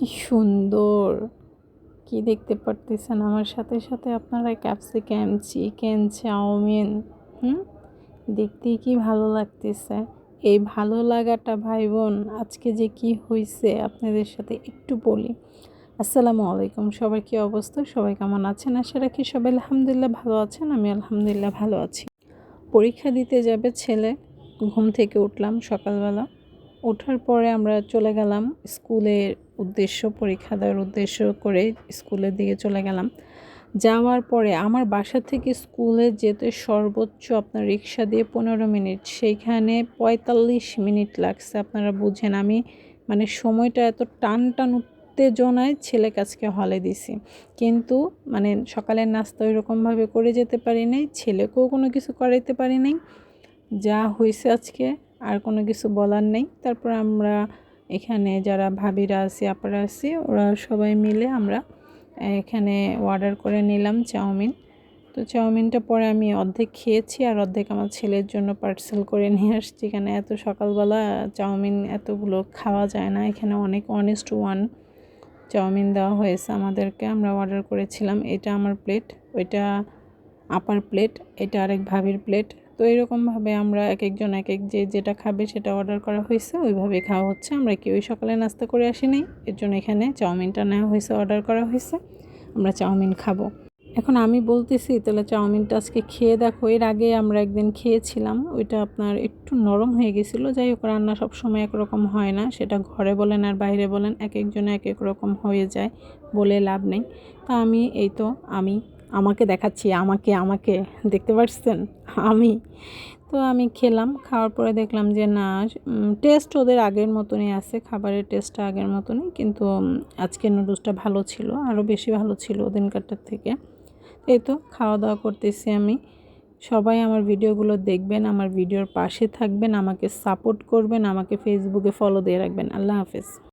কি সুন্দর! কি দেখতে পারতেছেন আমার সাথে সাথে আপনারা ক্যাপসিকাম, চিকেন, চাউমিন। হুম দেখতেই কি ভালো লাগতেছে। এই ভালো লাগাটা ভাই বোন আজকে যে কি হয়েছে আপনাদের সাথে একটু বলি। আসসালামু আলাইকুম, সবার কি অবস্থা? সবাই কেমন আছেন? আশা রাখি সবাই আলহামদুলিল্লাহ ভালো আছেন। আমি আলহামদুলিল্লাহ ভালো আছি। পরীক্ষা দিতে যাবে ছেলে, ঘুম থেকে উঠলাম সকালবেলা। ওঠার পরে আমরা চলে গেলাম স্কুলের উদ্দেশ্য, পরীক্ষা দেওয়ার উদ্দেশ্য করে স্কুলের দিকে চলে গেলাম। যাওয়ার পরে আমার বাসা থেকে স্কুলে যেতে সর্বোচ্চ আপনার রিক্সা দিয়ে 15 মিনিট, সেইখানে 45 মিনিট লাগছে। আপনারা বুঝেন আমি মানে সময়টা এত টান টান উত্তেজনায় ছেলেকে আজকে হলে দিছি, কিন্তু মানে সকালের নাস্তা ওইরকমভাবে করে যেতে পারি নাই, ছেলেকেও কোনো কিছু করাইতে পারি নাই। যা হয়েছে আজকে আর কোনো কিছু বলার নেই। তারপর আমরা এখানে যারা ভাবিরা আছি, আপারা আছি, ওরা সবাই মিলে আমরা এখানে অর্ডার করে নিলাম চাউমিন। তো চাউমিনটা পরে আমি অর্ধেক খেয়েছি আর অর্ধেক আমার ছেলের জন্য পার্সেল করে নিয়ে আসছি। এখানে এত সকালবেলা চাউমিন এতগুলো খাওয়া যায় না। এখানে অনেক 1:1 চাউমিন দেওয়া হয়েছে আমাদেরকে। আমরা অর্ডার করেছিলাম, এটা আমার প্লেট, ওইটা আপার প্লেট, এটা আরেক ভাবির প্লেট। তো এরকমভাবে আমরা এক একজন এক এক যেটা খাবে সেটা অর্ডার করা হয়েছে, ওইভাবে খাওয়া হচ্ছে। আমরা কেউই সকালে নাস্তা করে আসি নাই, এর জন্য এখানে চাউমিনটা নেওয়া হয়েছে, অর্ডার করা হয়েছে, আমরা চাউমিন খাবো। এখন আমি বলতেছি তাহলে চাউমিনটা আজকে খেয়ে দেখো। এর আগে আমরা একদিন খেয়েছিলাম, ওইটা আপনার একটু নরম হয়ে গেছিলো। যাই হোক, রান্না সবসময় একরকম হয় না, সেটা ঘরে বলেন আর বাইরে বলেন এক একজনে এক এক রকম হয়ে যায়, বলে লাভ নেই। তা আমি এই তো আমাকে দেখাচ্ছি, আমাকে আমাকে দেখতে পাচ্ছেন আমি খেলাম। খাওয়ার পরে দেখলাম যে না, টেস্ট ওদের আগের মতনই আছে, খাবারের টেস্টটা আগের মতনই, কিন্তু আজকের নুডলসটা ভালো ছিল, আরও বেশি ভালো ছিল ওদিনকারটার থেকে। এই তো খাওয়া দাওয়া করতেছি আমি। সবাই আমার ভিডিওগুলো দেখবেন, আমার ভিডিওর পাশে থাকবেন, আমাকে সাপোর্ট করবেন, আমাকে ফেসবুকে ফলো দিয়ে রাখবেন। আল্লাহ হাফেজ।